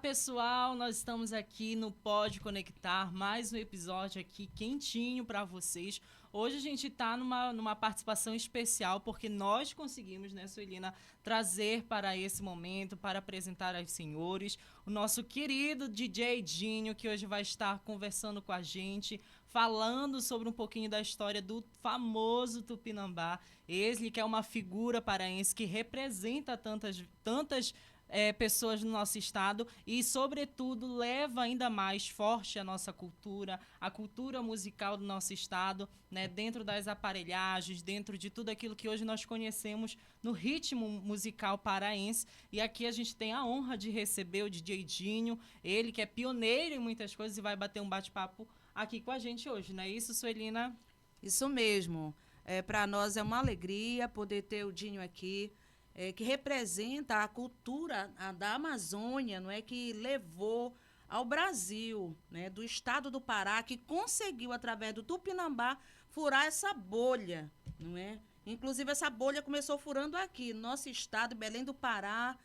Pessoal, nós estamos aqui no Pode Conectar, mais um episódio aqui quentinho para vocês. Hoje a gente está numa participação especial, porque nós conseguimos, né, Suelina, trazer para esse momento, para apresentar aos senhores, o nosso querido DJ Dinho, que hoje vai estar conversando com a gente, falando sobre um pouquinho da história do famoso Tupinambá. Ele que é uma figura paraense que representa tantas pessoas no nosso estado e, sobretudo, leva ainda mais forte a nossa cultura, a cultura musical do nosso estado, né, dentro das aparelhagens, dentro de tudo aquilo que hoje nós conhecemos no ritmo musical paraense. E aqui a gente tem a honra de receber o DJ Dinho, ele que é pioneiro em muitas coisas e vai bater um bate-papo aqui com a gente hoje, não é isso, Suelina? Isso mesmo. Para nós é uma alegria poder ter o Dinho aqui, que representa a cultura da Amazônia, não é, que levou ao Brasil, né, do estado do Pará, que conseguiu, através do Tupinambá, furar essa bolha, não é? Inclusive, essa bolha começou furando aqui, no nosso estado, Belém do Pará,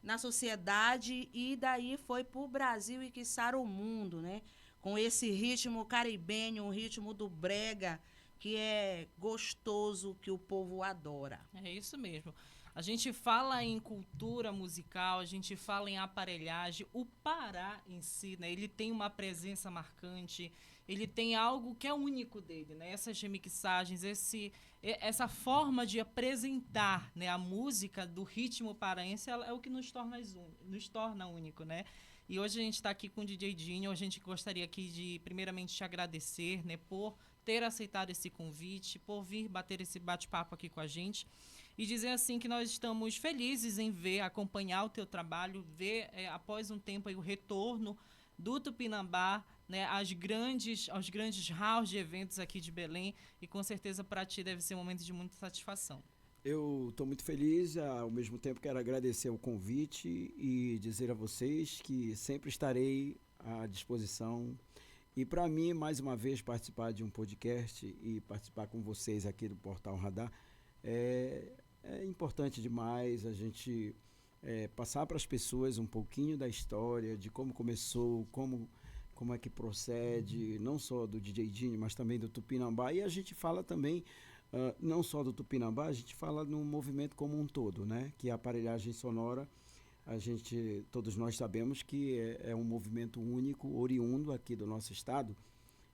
na sociedade, e daí foi para o Brasil e, quiçá, o mundo, né? Com esse ritmo caribenho, o ritmo do brega, que é gostoso, que o povo adora. É isso mesmo. A gente fala em cultura musical, a gente fala em aparelhagem. O Pará em si, né, ele tem uma presença marcante, ele tem algo que é único dele, né? Essas remixagens, essa forma de apresentar, né, a música do ritmo paraense é o que nos torna único, né? E hoje a gente está aqui com o DJ Dinho. A gente gostaria aqui de, primeiramente, te agradecer, né, por ter aceitado esse convite, por vir bater esse bate-papo aqui com a gente. E dizer assim que nós estamos felizes em acompanhar o teu trabalho, ver após um tempo aí, o retorno do Tupinambá, né, aos grandes halls de eventos aqui de Belém, e com certeza para ti deve ser um momento de muita satisfação. Eu estou muito feliz, ao mesmo tempo quero agradecer o convite e dizer a vocês que sempre estarei à disposição. E para mim, mais uma vez, participar de um podcast e participar com vocês aqui do Portal Radar é importante demais a gente passar para as pessoas um pouquinho da história, de como começou, como é que procede, não só do DJ Dinho, mas também do Tupinambá. E a gente fala também, não só do Tupinambá, a gente fala no movimento como um todo, né? Que a aparelhagem sonora, todos nós sabemos que é um movimento único, oriundo aqui do nosso estado.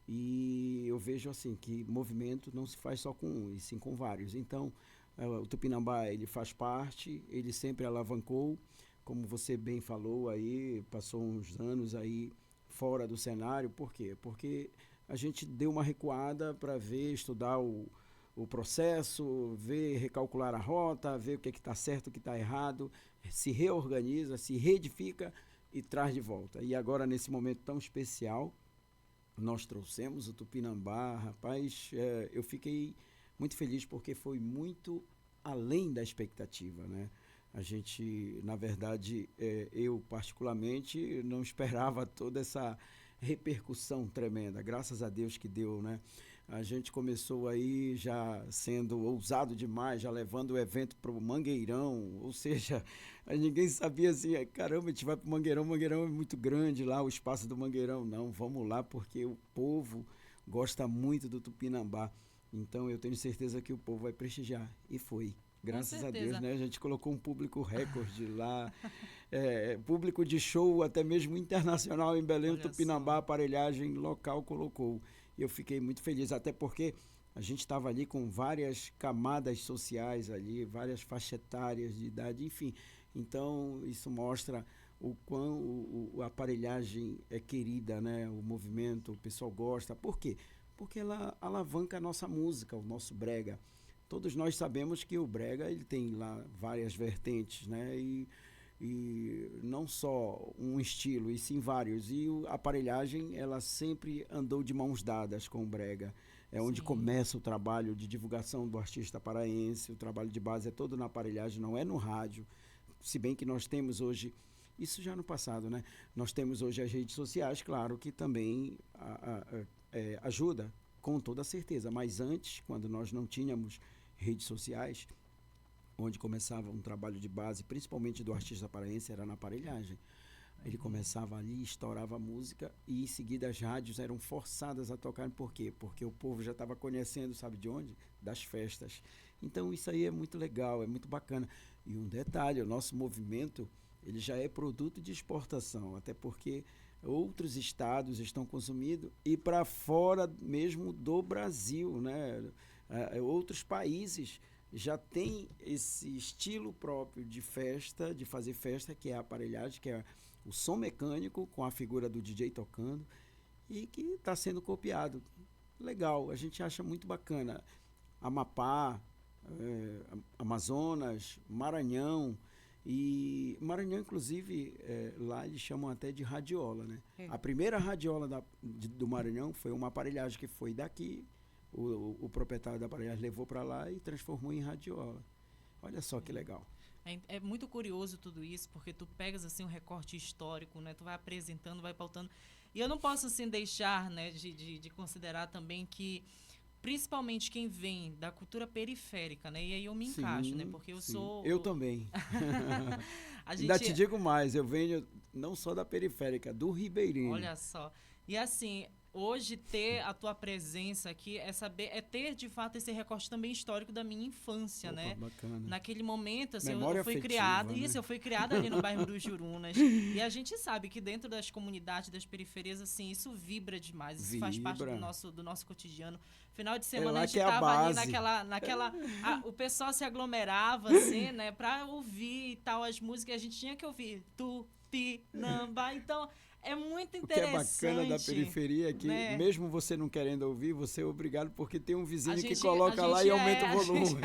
E eu vejo assim que movimento não se faz só com um, e sim com vários. Então, o Tupinambá, ele faz parte, ele sempre alavancou, como você bem falou aí, passou uns anos aí fora do cenário. Por quê? Porque a gente deu uma recuada para estudar o processo, recalcular a rota, ver o que está certo, o que está errado, se reorganiza, se reedifica e traz de volta. E agora, nesse momento tão especial, nós trouxemos o Tupinambá. Rapaz, eu fiquei muito feliz porque foi muito além da expectativa, né? A gente, na verdade, eu particularmente não esperava toda essa repercussão tremenda. Graças a Deus que deu, né? A gente começou aí já sendo ousado demais, já levando o evento para o Mangueirão, ou seja, ninguém sabia assim, caramba, a gente vai para o Mangueirão é muito grande lá, o espaço do Mangueirão. Não, vamos lá porque o povo gosta muito do Tupinambá. Então eu tenho certeza que o povo vai prestigiar. E foi. Graças a Deus, né? A gente colocou um público recorde lá, público de show até mesmo internacional em Belém. Olha, o Tupinambá, a aparelhagem local colocou. E eu fiquei muito feliz, até porque a gente estava ali com várias camadas sociais ali, várias faixas etárias de idade, enfim. Então isso mostra o quão a aparelhagem é querida, né? O movimento, o pessoal gosta. Por quê? Porque ela alavanca a nossa música, o nosso brega. Todos nós sabemos que o brega, ele tem lá várias vertentes, né? E não só um estilo, e sim vários. E a aparelhagem, ela sempre andou de mãos dadas com o brega. É onde começa o trabalho de divulgação do artista paraense. O trabalho de base é todo na aparelhagem, não é no rádio. Se bem que nós temos hoje Isso já no passado, né? Nós temos hoje as redes sociais, claro, que também ajuda, com toda certeza. Mas antes, quando nós não tínhamos redes sociais, onde começava um trabalho de base, principalmente do artista paraense, era na aparelhagem. Ele começava ali, estourava a música e em seguida as rádios eram forçadas a tocar. Por quê? Porque o povo já estava conhecendo, sabe de onde? Das festas. Então isso aí é muito legal, é muito bacana. E um detalhe, o nosso movimento, ele já é produto de exportação, até porque outros estados estão consumindo e para fora mesmo do Brasil, né? Outros países já tem esse estilo próprio de festa, de fazer festa, que é a aparelhagem, que é o som mecânico com a figura do DJ tocando e que está sendo copiado. Legal, a gente acha muito bacana. Amapá, Amazonas, Maranhão. E Maranhão, inclusive, lá eles chamam até de radiola, né? A primeira radiola do Maranhão foi uma aparelhagem que foi daqui, o proprietário da aparelhagem levou para lá e transformou em radiola. Olha só que legal. É muito curioso tudo isso, porque tu pegas assim um recorte histórico, né? Tu vai apresentando, vai pautando. E eu não posso assim deixar, né, de considerar também que principalmente quem vem da cultura periférica, né? E aí eu me encaixo, né? Porque eu sou... Eu também. Ainda te digo mais, eu venho não só da periférica, do Ribeirinho. Olha só. E assim, hoje ter a tua presença aqui é ter de fato esse recorte também histórico da minha infância, né? Bacana. Naquele momento, assim, Memória eu fui afetiva, criada, né? eu fui criada ali no bairro dos Jurunas. E a gente sabe que dentro das comunidades, das periferias, assim, isso vibra demais, isso faz parte do nosso cotidiano. Final de semana a gente tava ali o pessoal se aglomerava, assim, né, pra ouvir e tal, as músicas, a gente tinha que ouvir Tupinambá, então... É muito interessante. O que é bacana da periferia é que, né, mesmo você não querendo ouvir, você é obrigado porque tem um vizinho que coloca lá e aumenta o volume.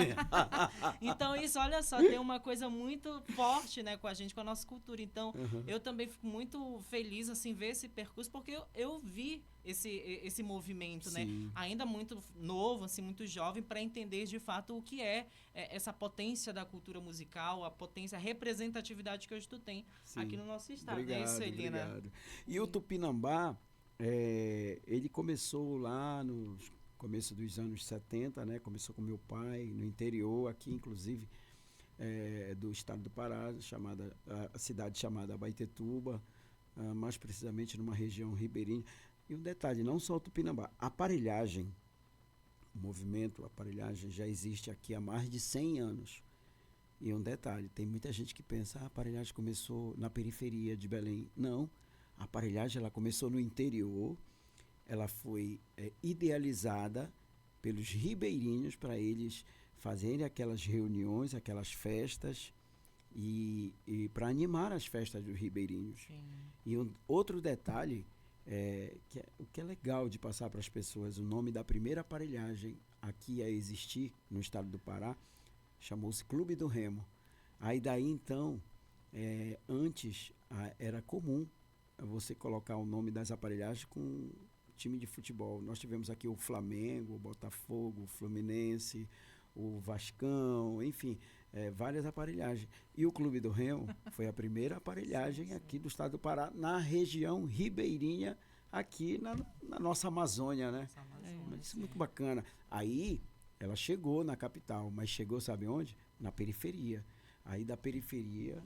Então, isso, olha só, tem uma coisa muito forte, né, com a gente, com a nossa cultura. Então, eu também fico muito feliz, assim, ver esse percurso, porque eu vi esse movimento, né? Ainda muito novo, assim, muito jovem, para entender, de fato, o que é essa potência da cultura musical, a representatividade que hoje tu tem aqui no nosso estado. Obrigado, é isso, Elina. Obrigado. E o Tupinambá, ele começou lá no começo dos anos 70, né? Começou com meu pai, no interior, aqui, inclusive, do estado do Pará, a cidade chamada Abaetetuba, mais precisamente numa região ribeirinha. E um detalhe, não só o Tupinambá, a aparelhagem, o movimento aparelhagem já existe aqui há mais de 100 anos. E um detalhe, tem muita gente que pensa, a aparelhagem começou na periferia de Belém. Não, a aparelhagem ela começou no interior, ela foi idealizada pelos ribeirinhos para eles fazerem aquelas reuniões, aquelas festas e para animar as festas dos ribeirinhos. Sim. E outro detalhe, o que é legal de passar para as pessoas, o nome da primeira aparelhagem aqui a existir no estado do Pará, chamou-se Clube do Remo. Aí daí então, antes era comum você colocar o nome das aparelhagens com time de futebol. Nós tivemos aqui o Flamengo, o Botafogo, o Fluminense, o Vascão, enfim, várias aparelhagens. E o Clube do Remo foi a primeira aparelhagem aqui do estado do Pará, na região ribeirinha, aqui na nossa Amazônia, né? Isso é muito bacana. Aí ela chegou na capital, mas chegou, sabe onde? Na periferia. Aí da periferia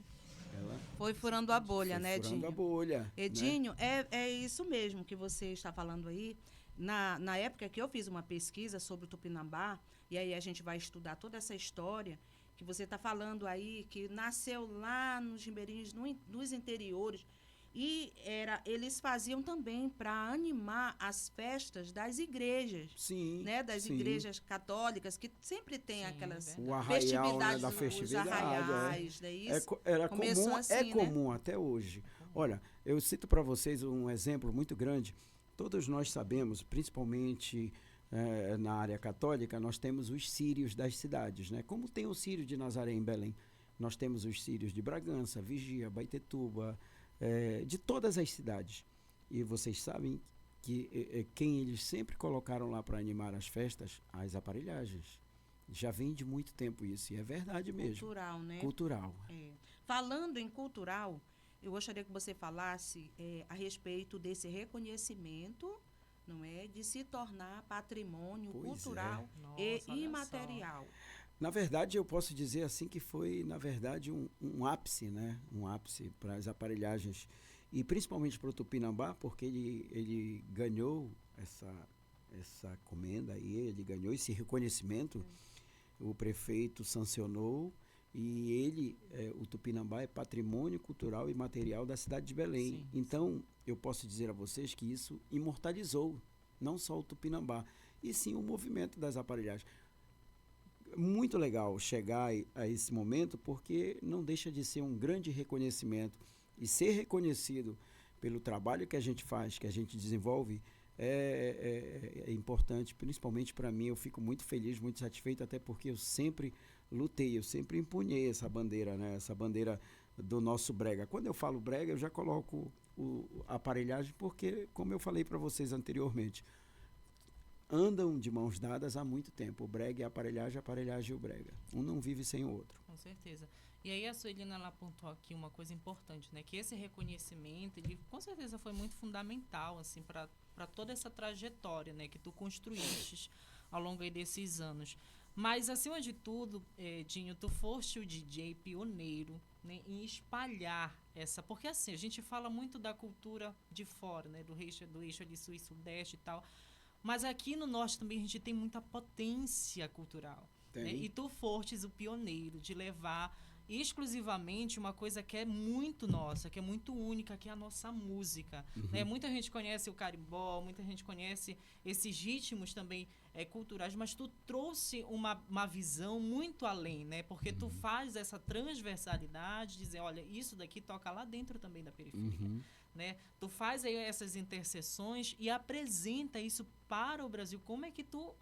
ela foi furando a bolha, né, Edinho? Furando a bolha. Edinho, né? É isso mesmo que você está falando aí. Na época que eu fiz uma pesquisa sobre o Tupinambá, e aí a gente vai estudar toda essa história que você está falando aí, que nasceu lá nos ribeirinhos, nos interiores, e eles faziam também para animar as festas das igrejas. Sim. Né, das igrejas católicas, que sempre tem aquelas o arraial, festividades, né, da festividade. Os arraiais, né, isso? Era comum, assim, comum até hoje. Olha, eu cito para vocês um exemplo muito grande. Todos nós sabemos, principalmente na área católica, nós temos os círios das cidades, né? Como tem o Círio de Nazaré em Belém, nós temos os círios de Bragança, Vigia, Abaetetuba, de todas as cidades. E vocês sabem que quem eles sempre colocaram lá para animar as festas, as aparelhagens. Já vem de muito tempo isso, e é verdade mesmo. Cultural, né? Cultural. Falando em cultural, eu gostaria que você falasse a respeito desse reconhecimento, não é, de se tornar patrimônio cultural e imaterial. Na verdade, eu posso dizer assim que foi, na verdade, um ápice, né? Um ápice para as aparelhagens e principalmente para o Tupinambá, porque ele ganhou essa comenda aí, ele ganhou esse reconhecimento, o prefeito sancionou e o Tupinambá é patrimônio cultural e material da cidade de Belém. Sim. Então, eu posso dizer a vocês que isso imortalizou não só o Tupinambá, e sim o movimento das aparelhagens. Muito legal chegar a esse momento, porque não deixa de ser um grande reconhecimento e ser reconhecido pelo trabalho que a gente faz, que a gente desenvolve, é importante, principalmente para mim. Eu fico muito feliz, muito satisfeito, até porque eu sempre lutei, eu sempre empunhei essa bandeira, né? Essa bandeira do nosso brega. Quando eu falo brega, eu já coloco a aparelhagem, porque, como eu falei para vocês anteriormente, andam de mãos dadas há muito tempo. O brega e a aparelhagem e o brega. Um não vive sem o outro. Com certeza. E aí a Suelina, ela apontou aqui uma coisa importante, né? Que esse reconhecimento, ele com certeza foi muito fundamental, assim, para toda essa trajetória, né? Que tu construíste ao longo aí desses anos. Mas, acima de tudo, Dinho, tu foste o DJ pioneiro, né, em espalhar essa... Porque, assim, a gente fala muito da cultura de fora, né? Do eixo ali sul e sudeste e tal. Mas aqui no norte também a gente tem muita potência cultural. Né? E tu fostes o pioneiro de levar exclusivamente uma coisa que é muito nossa, que é muito única, que é a nossa música. Né? Muita gente conhece o carimbó, muita gente conhece esses ritmos também culturais, mas tu trouxe uma visão muito além, né? Porque tu faz essa transversalidade, dizer, olha, isso daqui toca lá dentro também da periferia. Né? Tu faz aí essas interseções e apresenta isso para o Brasil. Como é que tu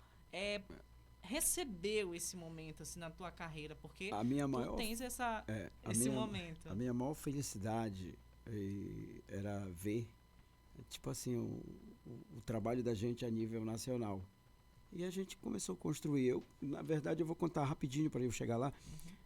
recebeu esse momento assim, na tua carreira? Porque tu tens esse momento. A minha maior felicidade era ver, tipo assim, o trabalho da gente a nível nacional. E a gente começou a construir. Na verdade, eu vou contar rapidinho para eu chegar lá.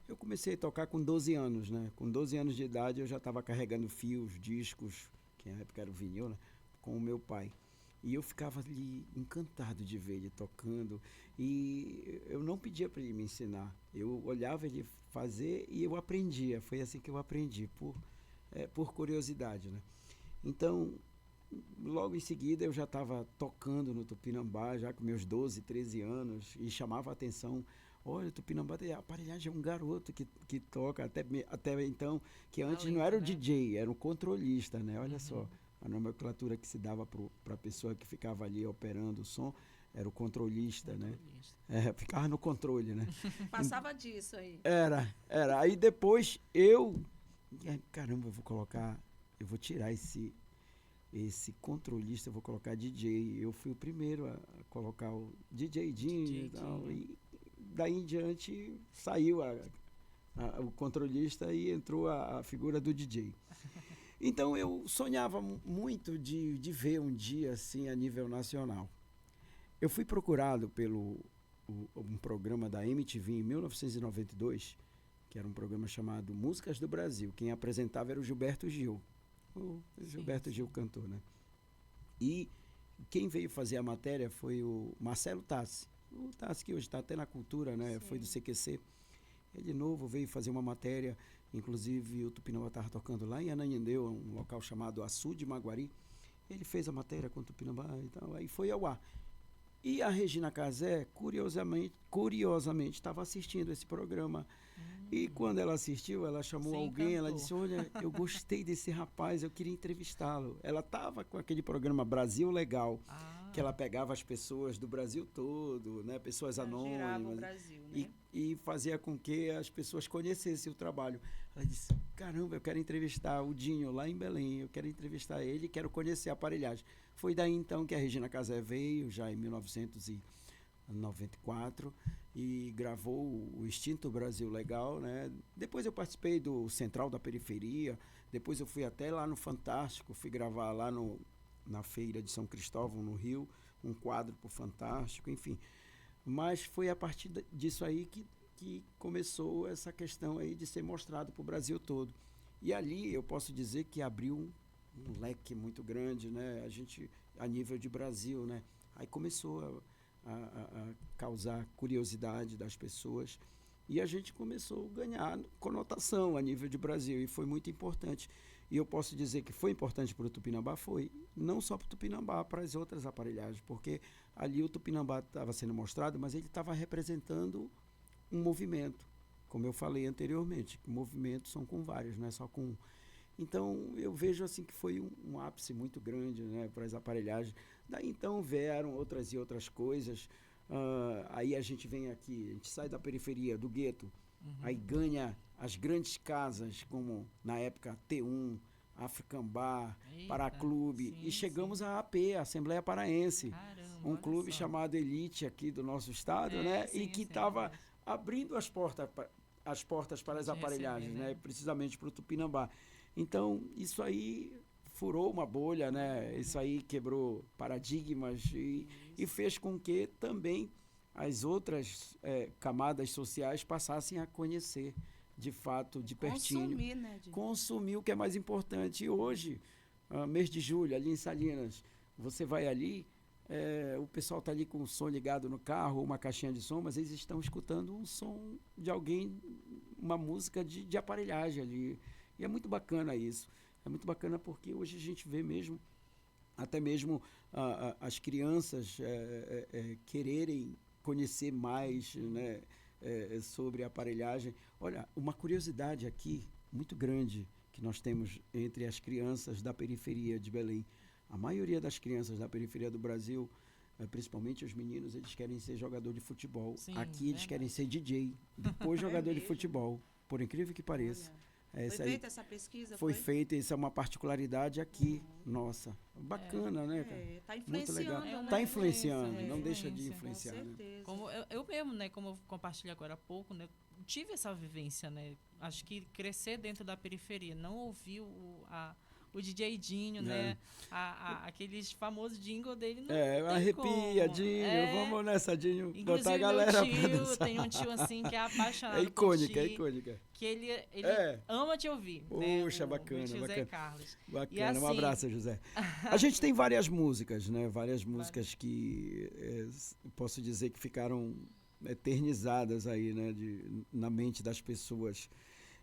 Eu comecei a tocar com 12 anos, né? Com 12 anos de idade, eu já estava carregando fios, discos, que na época era o vinil, né? Com o meu pai. E eu ficava ali encantado de ver ele tocando. E eu não pedia para ele me ensinar. Eu olhava ele fazer e eu aprendia. Foi assim que eu aprendi, por curiosidade, né? Então, logo em seguida, eu já estava tocando no Tupinambá, já com meus 12, 13 anos, e chamava a atenção. Olha, o Tupinambá, a aparelhagem é um garoto que toca, até então, que antes não era o DJ, era um controlista, né? Olha só, a nomenclatura que se dava para a pessoa que ficava ali operando o som, era o controlista, né? Ficava no controle, né? Passava disso aí. Era. Aí depois caramba, eu vou tirar esse controlista, eu vou colocar DJ. Eu fui o primeiro a colocar o DJ Dinho e tal, e daí em diante saiu o controlista e entrou a figura do DJ. Então eu sonhava muito de ver um dia assim a nível nacional. Eu fui procurado pelo um programa da MTV em 1992, que era um programa chamado Músicas do Brasil. Quem apresentava era o Gilberto Gil. O Gilberto Gil cantor, né? E quem veio fazer a matéria foi o Marcelo Tassi. O Tassi que hoje está até na cultura, né? Sim. Foi do CQC. Ele de novo veio fazer uma matéria, inclusive o Tupinambá estava tocando lá em Ananindeua, um local chamado Açu de Maguari. Ele fez a matéria com o Tupinambá e tal, aí foi ao ar. E a Regina Casé, curiosamente, estava assistindo esse programa. E quando ela assistiu, ela chamou alguém, ela disse, olha, eu gostei desse rapaz, eu queria entrevistá-lo. Ela estava com aquele programa Brasil Legal, que ela pegava as pessoas do Brasil todo, né, pessoas anônimas, Brasil, né? e fazia com que as pessoas conhecessem o trabalho. Ela disse, caramba, eu quero entrevistar o Dinho lá em Belém, eu quero entrevistar ele, quero conhecer a aparelhagem. Foi daí então que a Regina Casé veio, já em 1994, e gravou o Extinto Brasil Legal, né? Depois eu participei do Central da Periferia, depois eu fui até lá no Fantástico, fui gravar lá na Feira de São Cristóvão, no Rio, um quadro pro Fantástico, enfim. Mas foi a partir disso aí que começou essa questão aí de ser mostrado pro Brasil todo. E ali eu posso dizer que abriu um leque muito grande, né? A gente, a nível de Brasil, né? Aí começou a causar curiosidade das pessoas e a gente começou a ganhar conotação a nível de Brasil e foi muito importante. E eu posso dizer que foi importante para o Tupinambá, foi não só para o Tupinambá, para as outras aparelhagens, porque ali o Tupinambá estava sendo mostrado, mas ele estava representando um movimento, como eu falei anteriormente, movimentos são com vários, não é só com um. Então, eu vejo assim que foi um ápice muito grande, né, para as aparelhagens. Daí, então, vieram outras e outras coisas. Aí a gente vem aqui, a gente sai da periferia, do gueto, aí ganha as grandes casas, como na época T1, African Bar, Paraclube, e chegamos à AP, a Assembleia Paraense, Caramba, um clube chamado Elite aqui do nosso estado, né, e que estava abrindo as portas para as aparelhagens, né, precisamente para o Tupinambá. Então, isso aí furou uma bolha, né? Isso aí quebrou paradigmas e fez com que também as outras camadas sociais passassem a conhecer, de fato, de pertinho. Consumir, né? Consumir o que é mais importante. E hoje, mês de julho, ali em Salinas, você vai ali, o pessoal está ali com o som ligado no carro, uma caixinha de som, mas eles estão escutando um som de alguém, uma música de aparelhagem ali. E é muito bacana isso. É muito bacana porque hoje a gente vê mesmo, até mesmo as crianças quererem conhecer mais, né, sobre a aparelhagem. Olha, uma curiosidade aqui muito grande que nós temos entre as crianças da periferia de Belém. A maioria das crianças da periferia do Brasil, principalmente os meninos, eles querem ser jogador de futebol. Sim, aqui eles querem ser DJ, depois jogador de futebol, por incrível que pareça. Olha. Foi feita essa pesquisa? Foi feita, isso é uma particularidade aqui, nossa. Bacana, né, cara? Está influenciando, né? Está influenciando, não deixa de influenciar. Com né? certeza. Como eu mesmo, né, como eu compartilhei agora há pouco, né, tive essa vivência, né, acho que crescer dentro da periferia, não ouvir o DJ Dinho, né, aqueles famosos jingle dele, não tem arrepia, como. Dinho, vamos nessa, Dinho, Inclusive, botar a galera meu pra tio, dançar. tem um tio assim que é apaixonado É icônica, por ti, é icônica. que ele ama te ouvir. Poxa, né, bacana, o tio bacana. Zé Carlos. Bacana, E assim, um abraço, José. A gente tem várias músicas, né? Várias músicas que posso dizer que ficaram eternizadas aí, né? Na mente das pessoas.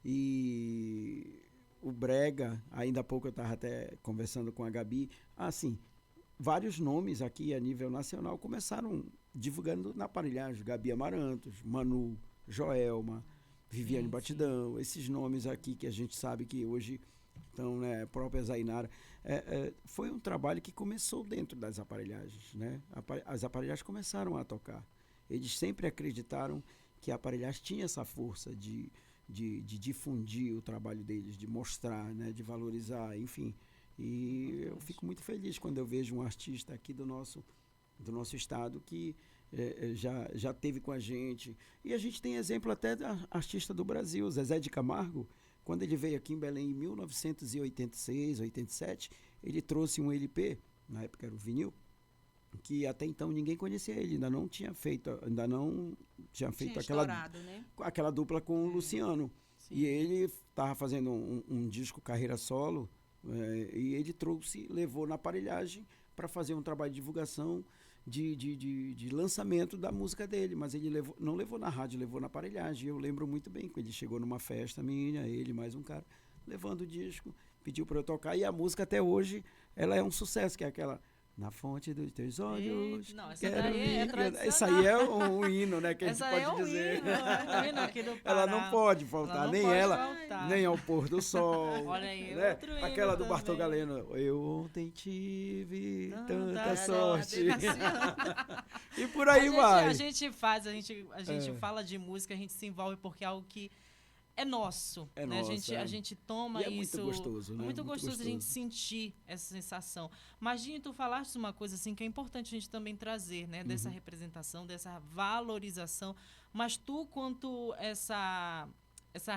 E o brega, ainda há pouco eu estava até conversando com a Gabi, assim, vários nomes aqui a nível nacional começaram divulgando na aparelhagem. Gabi Amarantos, Manu, Joelma, Viviane Batidão, esses nomes aqui que a gente sabe que hoje estão, né, própria Zainara. Foi um trabalho que começou dentro das aparelhagens, né? As aparelhagens começaram a tocar. Eles sempre acreditaram que a aparelhagem tinha essa força de difundir o trabalho deles, de mostrar, né, de valorizar, enfim. E eu fico muito feliz quando eu vejo um artista aqui do nosso estado que já teve com a gente. E a gente tem exemplo até da artista do Brasil, Zezé de Camargo, quando ele veio aqui em Belém em 1986, 87, ele trouxe um LP, na época era o vinil, que até então ninguém conhecia ele, ainda não tinha feito aquela dupla com o Luciano. Sim. E ele estava fazendo um disco carreira solo, e ele levou na aparelhagem para fazer um trabalho de divulgação de lançamento da música dele, mas ele não levou na rádio, levou na aparelhagem. Eu lembro muito bem, quando ele chegou numa festa minha, ele mais um cara, levando o disco, pediu para eu tocar, e a música até hoje ela é um sucesso, que é aquela Na fonte dos teus olhos. Não, essa daí é tradicional. Essa aí é um hino, né? Que essa a gente pode dizer. Hino aqui do Pará. Ela não pode faltar, nem ao pôr do sol. Olha aí, né? outro hino. Aquela do Bartol Galeno. Eu ontem tive tanta sorte. E por aí vai. A gente fala de música, a gente se envolve porque é algo que é nosso, né? Nosso, a gente toma e isso. É muito gostoso, né? Muito gostoso a gente sentir essa sensação. Mas, Dinho, tu falaste uma coisa assim que é importante a gente também trazer, né? Dessa representação, dessa valorização. Mas tu, quanto essa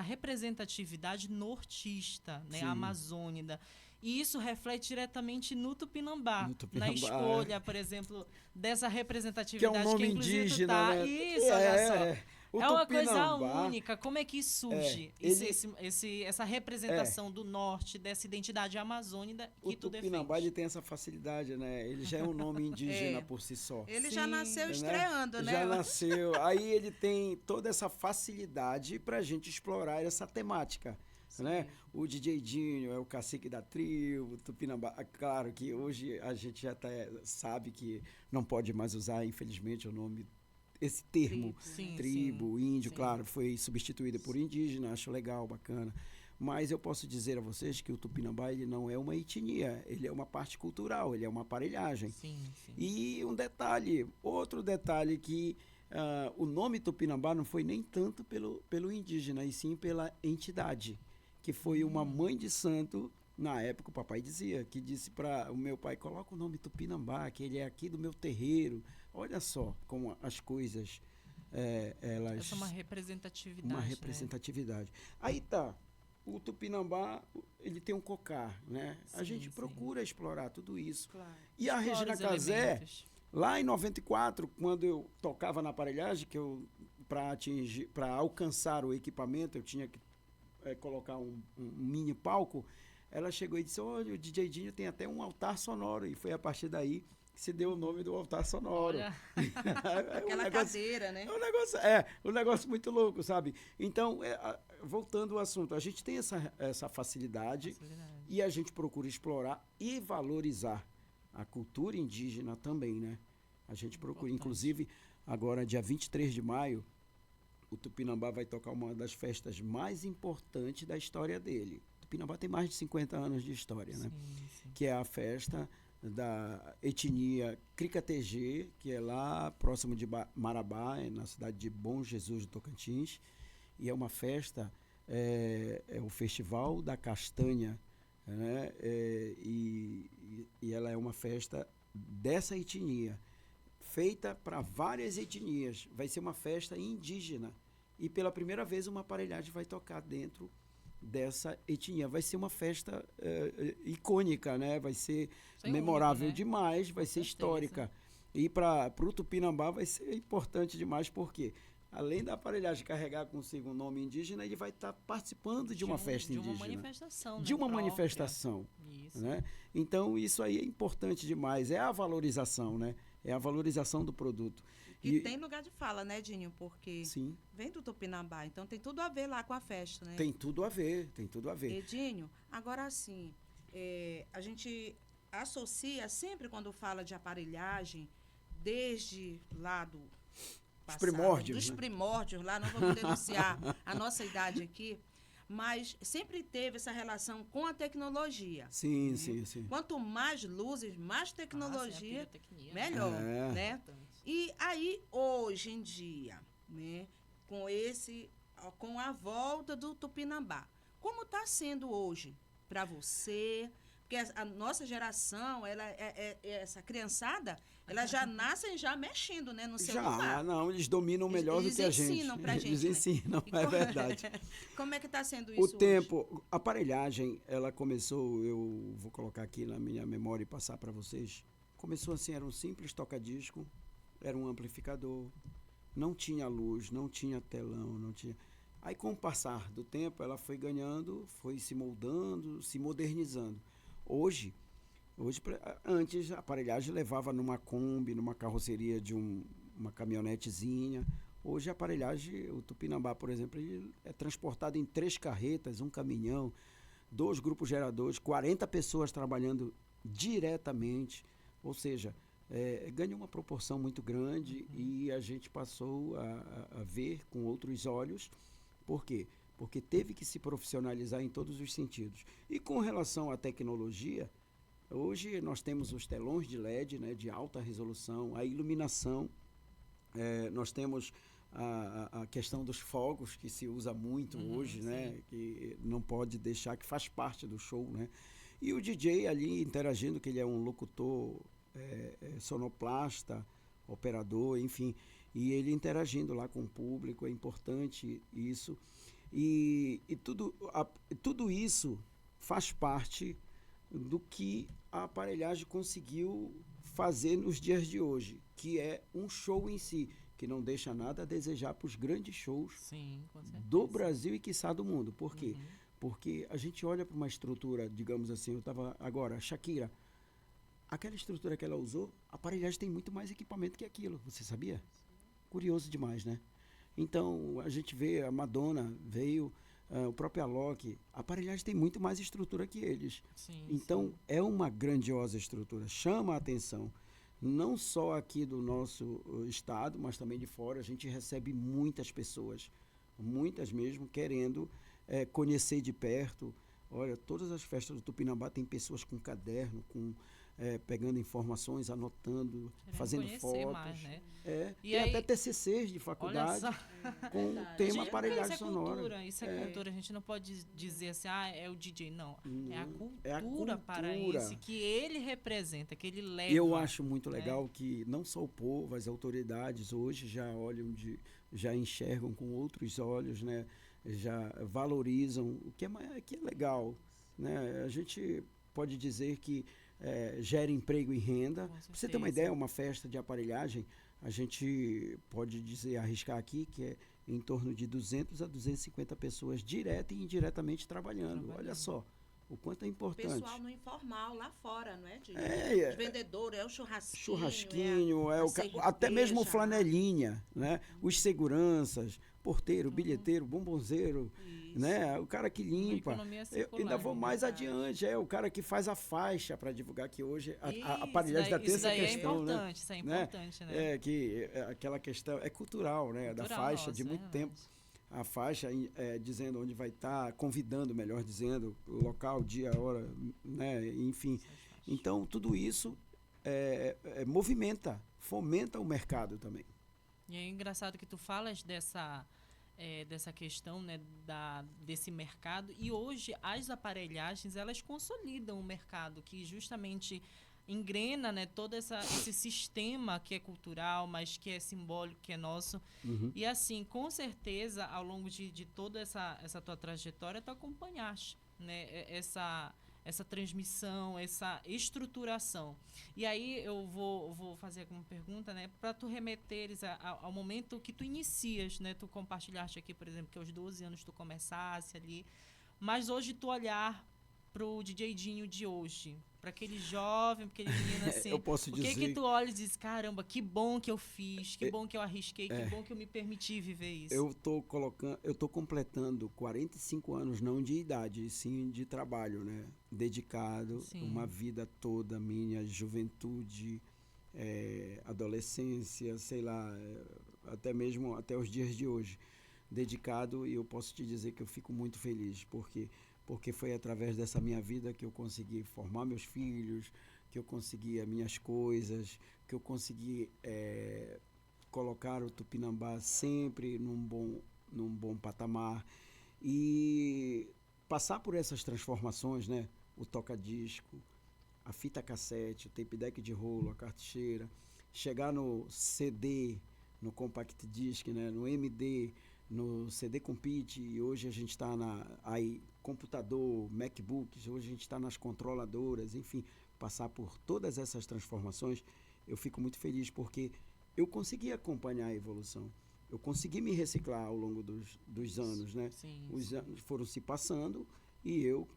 representatividade nortista, né? Amazônida. E isso reflete diretamente no Tupinambá. Na escolha, por exemplo, dessa representatividade. Que é um nome inclusive indígena, tu tá. né? Isso, olha só. O É uma coisa Tupinambá, única. Como é que surge essa representação do norte, dessa identidade amazônica o que tu Tupinambá defende? ele tem essa facilidade, né? Ele já é um nome indígena É. por si só. Ele Sim, já nasceu Né? estreando, né? Já nasceu. Aí ele tem toda essa facilidade para a gente explorar essa temática. Né? O DJ Dinho é o cacique da tribo, Tupinambá. Claro que hoje a gente já sabe que não pode mais usar, infelizmente, o nome, esse termo, Sim, tribo, sim, índio, sim. claro, foi substituído por indígena, acho legal, bacana. Mas eu posso dizer a vocês que o Tupinambá ele não é uma etnia, ele é uma parte cultural, ele é uma aparelhagem. Sim, sim. E outro detalhe que o nome Tupinambá não foi nem tanto pelo indígena, e sim pela entidade, que foi uma mãe de santo, na época o papai dizia, que disse para o meu pai, coloca o nome Tupinambá, que ele é aqui do meu terreiro. Olha só como as coisas, elas... Essa é uma representatividade. Uma representatividade. Aí tá, o Tupinambá, ele tem um cocar, né? A Sim, gente sim. procura explorar tudo isso. Claro. E a Explora Regina os Casé, elementos. lá em 94, quando eu tocava na aparelhagem, que eu para alcançar o equipamento, eu tinha que colocar um mini palco, ela chegou e disse, olha, o DJ Dinho tem até um altar sonoro, e foi a partir daí que se deu o nome do altar sonoro. Olha, Aquela cadeira, né? Um negócio muito louco, sabe? Então, voltando ao assunto, a gente tem essa facilidade e a gente procura explorar e valorizar a cultura indígena também, né? A gente procura, Importante. inclusive, agora, dia 23 de maio, o Tupinambá vai tocar uma das festas mais importantes da história dele. O Tupinambá tem mais de 50 anos de história, né? sim. Que é a festa da etnia Cricategê, que é lá próximo de Marabá, na cidade de Bom Jesus do Tocantins. E é uma festa, é o Festival da Castanha, né? E ela é uma festa dessa etnia, feita para várias etnias. Vai ser uma festa indígena. E pela primeira vez uma aparelhagem vai tocar dentro dessa etnia. Vai ser uma festa icônica, né? Vai ser memorável, único, né? demais, vai Com ser certeza. histórica. E para o Tupinambá vai ser importante demais, porque além da aparelhagem carregar consigo um nome indígena, ele vai estar participando de uma festa indígena. De uma manifestação, De né, uma própria. manifestação. Isso. Né? Então, isso aí é importante demais. É a valorização, né? É a valorização do produto. E tem lugar de fala, né, Dinho? Porque Sim, vem do Tupinambá, então tem tudo a ver lá com a festa, né? tem tudo a ver, tem tudo a ver. Edinho, agora sim, a gente associa sempre quando fala de aparelhagem, desde lá do passado, primórdios, dos né? primórdios lá, não vamos denunciar a nossa idade aqui, mas sempre teve essa relação com a tecnologia. Sim, né? sim. Quanto mais luzes, mais Ah, tecnologia, sim, a pirotecnia, melhor, É. né? E aí, hoje em dia, né, com a volta do Tupinambá, como está sendo hoje para você? Porque a nossa geração, essa criançada, ela já nasce já mexendo, né, no celular. Não, eles dominam melhor Eles do que a gente. ensinam pra gente, Eles né? ensinam, E é verdade. Como é que está sendo O isso hoje? tempo, a aparelhagem, ela começou, eu vou colocar aqui na minha memória e passar para vocês. Começou assim, era um simples toca-disco, era um amplificador, não tinha luz, não tinha telão, não tinha... Aí, com o passar do tempo, ela foi ganhando, foi se moldando, se modernizando. Hoje, antes, a aparelhagem levava numa Kombi, numa carroceria de uma caminhonetezinha. Hoje, a aparelhagem, o Tupinambá, por exemplo, ele é transportado em 3 carretas, um caminhão, 2 grupos geradores, 40 pessoas trabalhando diretamente. Ou seja, ganhou uma proporção muito grande e a gente passou a ver com outros olhos. Por quê? Porque teve que se profissionalizar em todos os sentidos. E com relação à tecnologia, hoje nós temos os telões de LED, né, de alta resolução, a iluminação, nós temos a questão dos fogos, que se usa muito hoje, né, que não pode deixar, que faz parte do show, né? E o DJ ali interagindo, que ele é um locutor, sonoplasta, operador, enfim, e ele interagindo lá com o público, é importante isso. E tudo isso faz parte do que a aparelhagem conseguiu fazer nos dias de hoje, que é um show em si, que não deixa nada a desejar para os grandes shows Sim, com certeza. do Brasil e, quiçá, do mundo. Por quê? Uhum. Porque a gente olha para uma estrutura, digamos assim, eu estava agora, Shakira, aquela estrutura que ela usou, a aparelhagem tem muito mais equipamento que aquilo, você sabia? Curioso demais, né? Então, a gente vê a Madonna, veio o próprio Alok, a aparelhagem tem muito mais estrutura que eles. Sim, Então, sim. é uma grandiosa estrutura, chama a atenção. Não só aqui do nosso estado, mas também de fora, a gente recebe muitas pessoas, muitas mesmo, querendo conhecer de perto. Olha, todas as festas do Tupinambá tem pessoas com caderno, pegando informações, anotando, Querendo fazendo conhecer fotos. mais, né? E Tem aí, até TCCs de faculdade olha só. com o Verdade. tema Gente, aparelhagem isso é sonora. cultura, isso é cultura. A gente não pode dizer assim, é o DJ. Não, é a Não, cultura, é a cultura. paraense que ele representa, que ele leva. Eu acho muito né? legal que não só o povo, as autoridades hoje já olham, já enxergam com outros olhos, né? Já valorizam, o que é legal. Né? A gente pode dizer que gera emprego e renda. Com Pra você ter uma certeza. ideia, uma festa de aparelhagem, a gente pode dizer, arriscar aqui, que é em torno de 200 a 250 pessoas direta e indiretamente trabalhando. Olha só o quanto é importante. Pessoal no informal, lá fora, não é? É, Os vendedores, é o churrasquinho. churrasquinho, a até mesmo cerveja. flanelinha, né? Os seguranças, porteiro, bilheteiro, bombonzeiro, Isso. né? O cara que Uma limpa. economia Eu circular, ainda vou né? mais Verdade. adiante, o cara que faz a faixa para divulgar que hoje a Isso, aparelhagem da Isso terça daí é questão, né? importante, isso é Né? importante, né? Aquela questão é cultural, né? Da Cultural faixa nossa, de é muito verdade. tempo. A faixa dizendo onde vai estar, convidando, melhor dizendo, o local, dia, hora, né? Enfim. Essas faixas. Então, tudo isso movimenta, fomenta o mercado também. E é engraçado que tu falas dessa questão, né, desse mercado, e hoje as aparelhagens, elas consolidam o mercado, que justamente engrena, né, todo esse sistema que é cultural, mas que é simbólico, que é nosso. Uhum. E assim, com certeza, ao longo de toda essa tua trajetória, tu acompanhaste, né, essa transmissão, essa estruturação. E aí eu vou fazer alguma pergunta, né, para tu remeteres ao momento que tu inicias, né, tu compartilhaste aqui, por exemplo, que aos 12 anos tu começasse ali, mas hoje tu olhar pro DJ Dinho de hoje, para aquele jovem, para aquele menino assim, Eu posso o que dizer. que tu olha e diz, caramba, que bom que eu fiz, que É, bom que eu arrisquei, que bom que eu me permiti viver isso. Eu tô completando 45 anos, não de idade, e sim de trabalho, né? Dedicado, Sim. uma vida toda minha, juventude, adolescência, sei lá, até mesmo até os dias de hoje. Dedicado, e eu posso te dizer que eu fico muito feliz, porque foi através dessa minha vida que eu consegui formar meus filhos, que eu consegui as minhas coisas, que eu consegui colocar o Tupinambá sempre num bom patamar e passar por essas transformações, né? O toca-disco, a fita cassete, o tape deck de rolo, a cartucheira, chegar no CD, no compact disc, né? No MD, no CD com pitch, e hoje a gente está aí computador, MacBooks, hoje a gente está nas controladoras, enfim, passar por todas essas transformações, eu fico muito feliz porque eu consegui acompanhar a evolução. Eu consegui me reciclar ao longo dos anos, né? Sim, Os anos foram se passando e eu,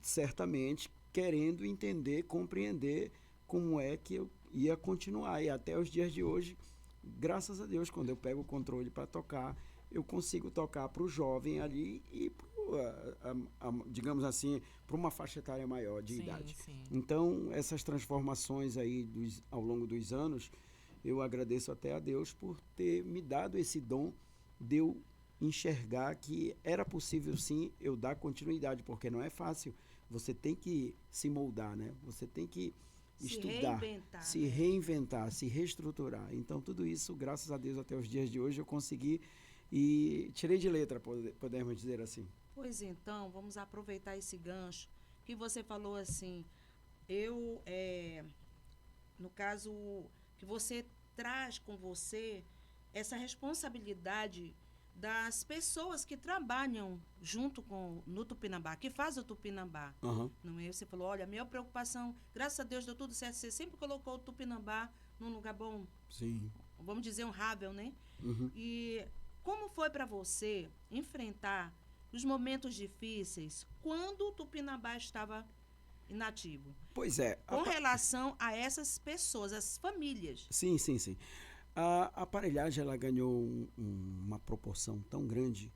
certamente, querendo entender, compreender como é que eu ia continuar. E até os dias de hoje, graças a Deus, quando eu pego o controle para tocar, eu consigo tocar para o jovem ali e, digamos assim, para uma faixa etária maior de idade. Sim. Então, essas transformações aí ao longo dos anos, eu agradeço até a Deus por ter me dado esse dom de eu enxergar que era possível sim eu dar continuidade, porque não é fácil. Você tem que se moldar, né? Você tem que estudar, se reinventar, se reestruturar. Então, tudo isso, graças a Deus, até os dias de hoje eu consegui e tirei de letra, podemos dizer assim. Pois então, vamos aproveitar esse gancho que você falou assim, no caso, que você traz com você essa responsabilidade das pessoas que trabalham junto no Tupinambá, que faz o Tupinambá. Aham. Não é? Você falou, olha, minha preocupação, graças a Deus deu tudo certo, você sempre colocou o Tupinambá num lugar bom, Sim. vamos dizer, honrável, né? Uhum. E como foi para você enfrentar os momentos difíceis quando o Tupinambá estava inativo? Pois é. Com relação a essas pessoas, as famílias. Sim, sim, sim. A aparelhagem ela ganhou uma proporção tão grande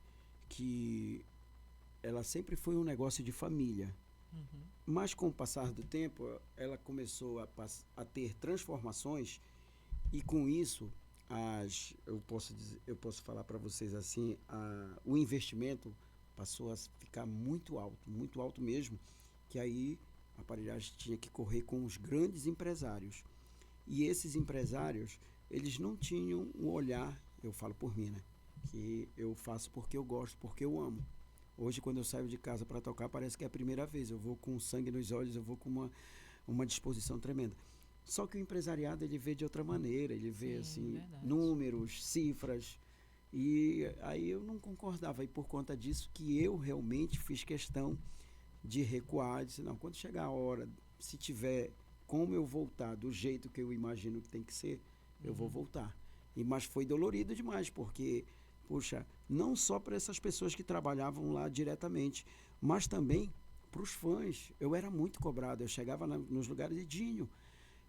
que ela sempre foi um negócio de família. Uhum. Mas com o passar do tempo, ela começou a ter transformações e com isso eu posso falar para vocês assim, o investimento passou a ficar muito alto mesmo, que aí a aparelhagem tinha que correr com os grandes empresários. E esses empresários, eles não tinham um olhar, eu falo por mim, né? Que eu faço porque eu gosto, porque eu amo. Hoje, quando eu saio de casa para tocar, parece que é a primeira vez. Eu vou com sangue nos olhos, eu vou com uma disposição tremenda. Só que o empresariado, ele vê de outra maneira, ele vê, assim, verdade. números, cifras, e aí eu não concordava. E por conta disso que eu realmente fiz questão de recuar, disse, não, quando chegar a hora, se tiver como eu voltar do jeito que eu imagino que tem que ser, eu vou voltar. Mas foi dolorido demais, porque, puxa, não só para essas pessoas que trabalhavam lá diretamente, mas também para os fãs. Eu era muito cobrado, eu chegava nos lugares e Dinho,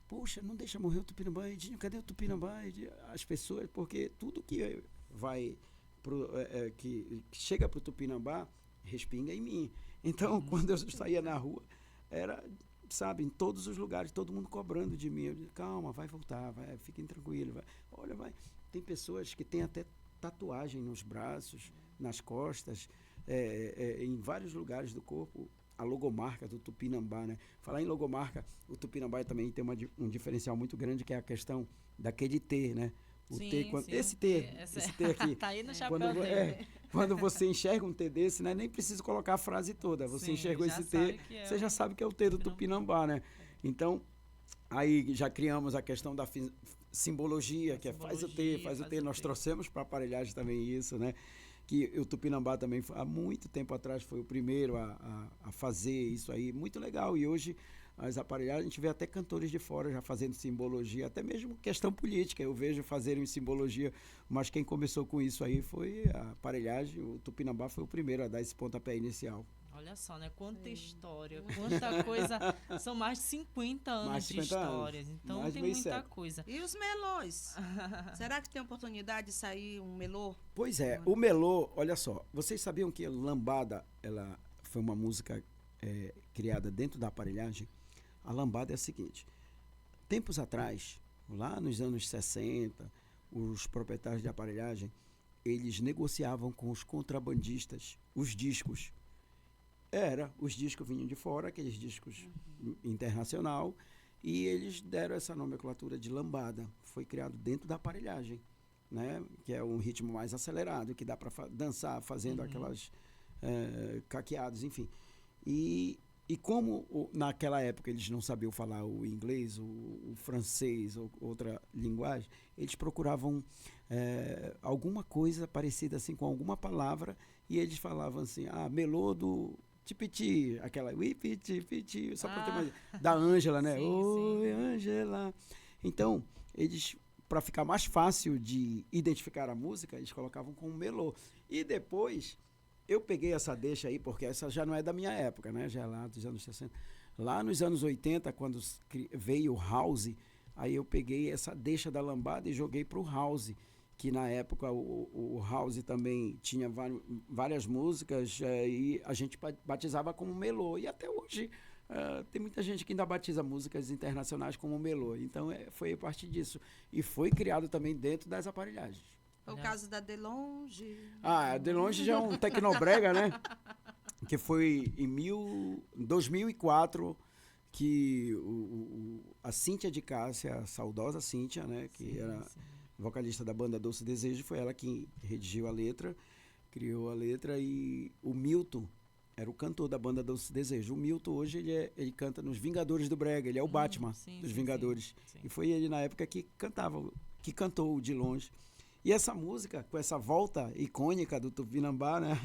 poxa, não deixa morrer o Tupinambá, Dinho, cadê o Tupinambá? As pessoas, porque tudo que vai que chega para o Tupinambá respinga em mim. Então, quando eu saía na rua, era, sabe, em todos os lugares, todo mundo cobrando de mim. Eu disse, calma, vai voltar, fiquem tranquilos. Olha, vai. Tem pessoas que têm até tatuagem nos braços, nas costas, em vários lugares do corpo, a logomarca do Tupinambá, né? Falar em logomarca, o Tupinambá também tem um diferencial muito grande, que é a questão daquele T, né? O Sim, T, sim. esse T aqui. Tá aí no chapéu dele. Quando você enxerga um T desse, né, nem precisa colocar a frase toda. Você enxergou esse T, você já sabe que é o T do Tupinambá, né? Então, aí já criamos a questão da simbologia, que faz o T. Nós trouxemos para a aparelhagem também isso, né? Que o Tupinambá também, há muito tempo atrás, foi o primeiro a fazer isso aí. Muito legal. E hoje, as aparelhagens, a gente vê até cantores de fora já fazendo simbologia, até mesmo questão política, eu vejo fazerem simbologia, mas quem começou com isso aí foi a aparelhagem, o Tupinambá foi o primeiro a dar esse pontapé inicial. Olha só, né? Quanta história, quanta coisa. São mais de 50 anos de histórias, então tem muita coisa. E os melôs? Será que tem oportunidade de sair um melô? Pois é, o melô, olha só, vocês sabiam que Lambada, ela foi uma música criada dentro da aparelhagem? A lambada é a seguinte, tempos atrás, lá nos anos 60, os proprietários de aparelhagem, eles negociavam com os contrabandistas os discos. Os discos vinham de fora, aqueles discos internacional, e eles deram essa nomenclatura de lambada. Foi criado dentro da aparelhagem, né? Que é um ritmo mais acelerado, que dá para dançar fazendo aquelas caqueadas, enfim. E como naquela época eles não sabiam falar o inglês, o francês ou outra linguagem, eles procuravam alguma coisa parecida assim com alguma palavra, e eles falavam assim, melô do tipiti, aquela piti, só para ter mais da Ângela, né? Sim, oi, Ângela. Então, eles, para ficar mais fácil de identificar a música, eles colocavam com melô. E depois eu peguei essa deixa aí, porque essa já não é da minha época, né? Já é lá dos anos 60. Lá nos anos 80, quando veio o house, aí eu peguei essa deixa da lambada e joguei pro house, que na época o house também tinha várias músicas, e a gente batizava como melô. E até hoje tem muita gente que ainda batiza músicas internacionais como melô. Então foi a partir disso. E foi criado também dentro das aparelhagens. Foi o caso da Delonge. A Delonge já é um tecnobrega, né? Que foi em 2004 que a Cíntia de Cássia, a saudosa Cíntia, né? Que era vocalista da banda Doce Desejo, foi ela que redigiu a letra, criou a letra, e o Milton era o cantor da banda Doce Desejo. O Milton hoje ele canta nos Vingadores do Brega, ele é o Batman dos Vingadores. Sim. E foi ele na época que cantou De Longe. E essa música, com essa volta icônica do Tupinambá, né?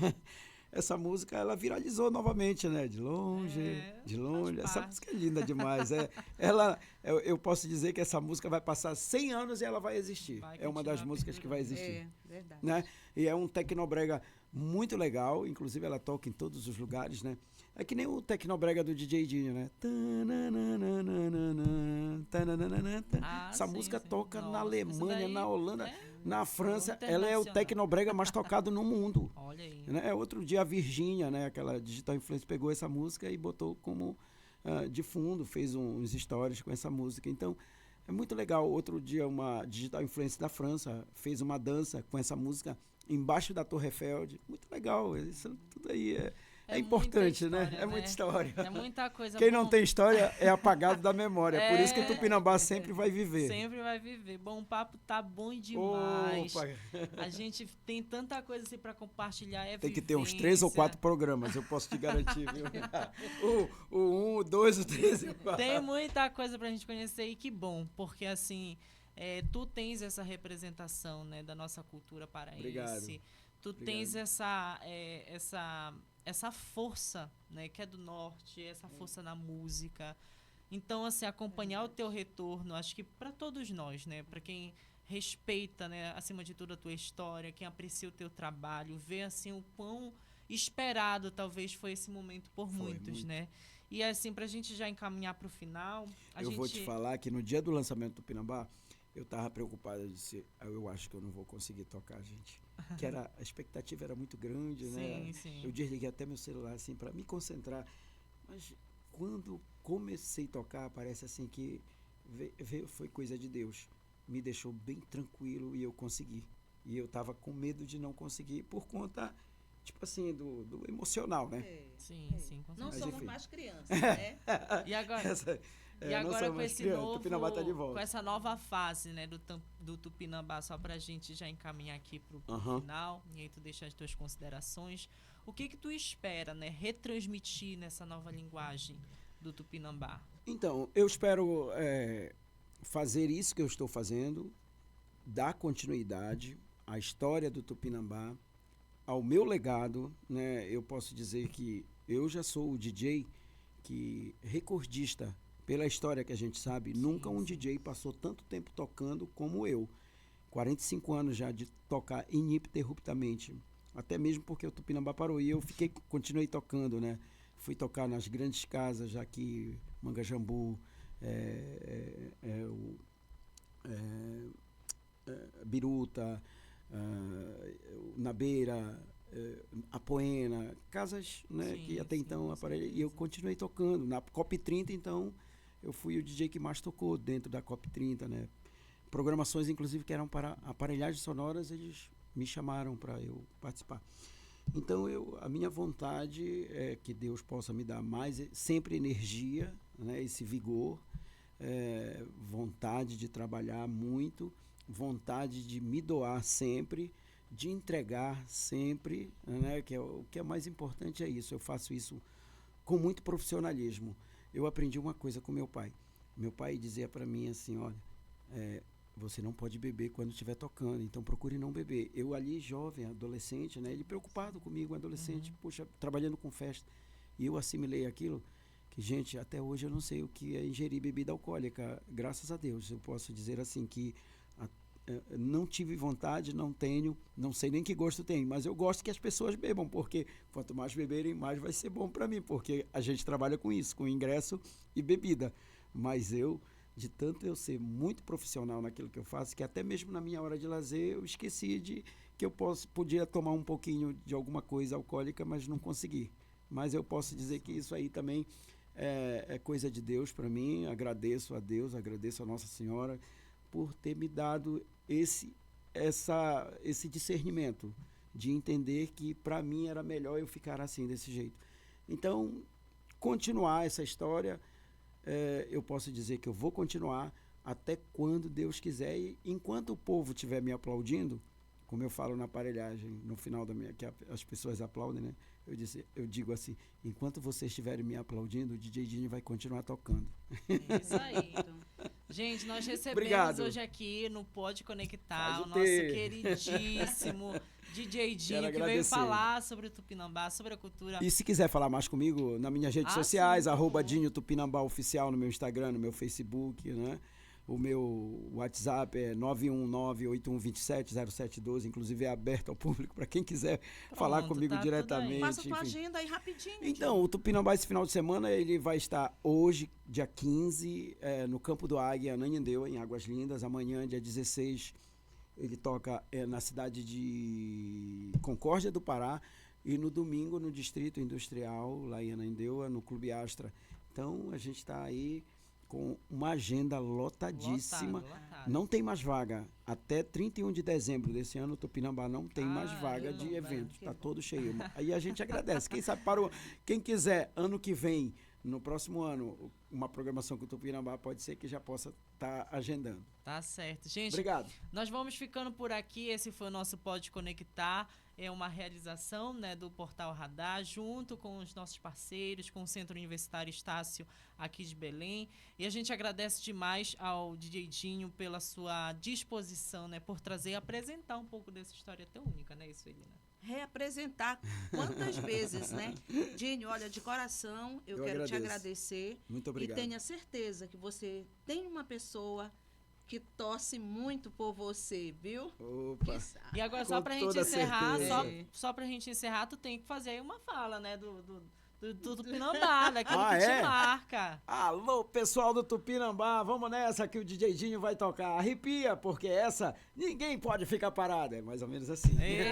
Essa música, ela viralizou novamente, né? De longe, de longe. Essa música é linda demais. Eu posso dizer que essa música vai passar 100 anos e ela vai existir. É uma das músicas que vai existir. Verdade. Né? E é um tecnobrega muito legal, inclusive ela toca em todos os lugares, né? É que nem o tecnobrega do DJ Dinho, né? Essa música toca na Alemanha, na Holanda, na França. Ela é o tecnobrega mais tocado no mundo. Olha aí. Né? Outro dia a Virgínia, né? Aquela Digital Influencer, pegou essa música e botou como de fundo, fez uns stories com essa música. Então, é muito legal. Outro dia uma Digital Influencer da França fez uma dança com essa música embaixo da Torre Eiffel. Muito legal. Isso tudo aí é importante, história, né? É muita história. É muita coisa. Quem não tem história é apagado da memória. Por isso que o Tupinambá sempre vai viver. Sempre vai viver. Bom, o papo tá bom demais. Opa. A gente tem tanta coisa assim para compartilhar. Tem que ter uns 3 ou 4 programas, eu posso te garantir, viu? o 1, o 2, o 3 e o 4. Tem muita coisa pra gente conhecer e que bom, porque assim, tu tens essa representação, né, da nossa cultura paraense. Obrigado. Tu tens essa força, né, que é do norte, essa força na música. Então, assim, acompanhar o teu retorno, acho que para todos nós, né, para quem respeita, né, acima de tudo a tua história, quem aprecia o teu trabalho, vê assim o quão esperado talvez foi esse momento por muitos, muito. Né? E assim, pra gente já encaminhar pro final, vou te falar que no dia do lançamento do Tupinambá, eu tava preocupado, eu disse, eu acho que eu não vou conseguir tocar, gente. Que a expectativa era muito grande, né? Sim. Eu desliguei até meu celular, assim, para me concentrar. Mas quando comecei a tocar, parece assim que foi coisa de Deus. Me deixou bem tranquilo e eu consegui. E eu tava com medo de não conseguir por conta, tipo assim, do emocional, né? Sim, com não certeza. somos mais crianças, né? E agora? E agora com esse novo, tá de volta. Com essa nova fase, né, do Tupinambá, só pra gente já encaminhar aqui pro final, e aí tu deixa as tuas considerações. O que tu espera, né, retransmitir nessa nova linguagem do Tupinambá? Então, eu espero fazer isso que eu estou fazendo, dar continuidade à história do Tupinambá, ao meu legado, né? Eu posso dizer que eu já sou o DJ recordista. Pela história que a gente sabe, nunca um DJ passou tanto tempo tocando como eu. 45 anos já de tocar ininterruptamente. Até mesmo porque o Tupinambá parou. E eu continuei tocando, né? Fui tocar nas grandes casas aqui, Mangajambu, Biruta, na Beira, Apoena, casas, né, que até então aparelhei. E eu continuei tocando. Na COP30, então, eu fui o DJ que mais tocou dentro da COP30, né? Programações, inclusive, que eram para aparelhagens sonoras, eles me chamaram para eu participar. Então, a minha vontade é que Deus possa me dar mais, sempre energia, né, esse vigor, vontade de trabalhar muito, vontade de me doar sempre, de entregar sempre, né, o que é mais importante é isso. Eu faço isso com muito profissionalismo. Eu aprendi uma coisa com meu pai. Meu pai dizia para mim assim, olha, você não pode beber quando estiver tocando, então procure não beber. Eu ali, jovem, adolescente, né, ele preocupado comigo, adolescente, poxa, trabalhando com festa. E eu assimilei aquilo que, gente, até hoje eu não sei o que é ingerir bebida alcoólica. Graças a Deus, eu posso dizer assim que não tive vontade, não tenho, não sei nem que gosto tem, mas eu gosto que as pessoas bebam, porque quanto mais beberem, mais vai ser bom para mim, porque a gente trabalha com isso, com ingresso e bebida. Mas de tanto eu ser muito profissional naquilo que eu faço, que até mesmo na minha hora de lazer eu esqueci que eu podia tomar um pouquinho de alguma coisa alcoólica, mas não consegui. Mas eu posso dizer que isso aí também é coisa de Deus para mim. Agradeço a Deus, agradeço a Nossa Senhora por ter me dado esse discernimento de entender que para mim era melhor eu ficar assim, desse jeito. Então, continuar essa história, eu posso dizer que eu vou continuar até quando Deus quiser, e enquanto o povo estiver me aplaudindo, como eu falo na aparelhagem, no final que as pessoas aplaudem, né? eu digo assim, enquanto vocês estiverem me aplaudindo, o DJ Dinho vai continuar tocando. É isso aí. Gente, nós recebemos Obrigado. hoje aqui no Pode Conectar Faz o o nosso T. queridíssimo DJ Dinho, Quero que veio agradecer. falar sobre o Tupinambá, sobre a cultura. E se quiser falar mais comigo, nas minhas redes sociais, sim, por favor. @Dinho Tupinambá Oficial no meu Instagram, no meu Facebook, né? O meu WhatsApp é 919-8127-0712, inclusive é aberto ao público para quem quiser falar comigo tá tudo aí. diretamente. Passa tua enfim. agenda aí rapidinho. Então, o Tupinambá esse final de semana, ele vai estar hoje, dia 15, no Campo do Águia, Ananindeua, em Águas Lindas. Amanhã, dia 16, ele toca na cidade de Concórdia do Pará. E no domingo, no Distrito Industrial, lá em Ananindeua, no Clube Astra. Então, a gente está aí com uma agenda lotadíssima. Lotado. Não tem mais vaga. Até 31 de dezembro desse ano, o Tupinambá não tem mais vaga de Caramba, evento. que Está bom. todo cheio. Aí a gente agradece. Quem sabe quem quiser, ano que vem, no próximo ano, uma programação com o Tupinambá, pode ser que já possa estar agendando. Tá certo. Gente, Obrigado. nós vamos ficando por aqui. Esse foi o nosso Pode Conectar. É uma realização, né, do Portal Radar, junto com os nossos parceiros, com o Centro Universitário Estácio, aqui de Belém. E a gente agradece demais ao DJ Dinho pela sua disposição, né, por trazer e apresentar um pouco dessa história tão única, né, isso, Elina? Reapresentar quantas vezes, né? Dinho, olha, de coração, eu quero te agradecer. Muito obrigado. E tenha certeza que você tem uma pessoa que torce muito por você, viu? Opa. Que sabe. E agora, Com só pra gente toda encerrar, certeza. só pra gente encerrar, tu tem que fazer aí uma fala, né, do Tupinambá, daquilo Ah, que te é? marca. Alô, pessoal do Tupinambá, vamos nessa que o DJ Dinho vai tocar. Arrepia, porque essa ninguém pode ficar parado. É mais ou menos assim. Ê!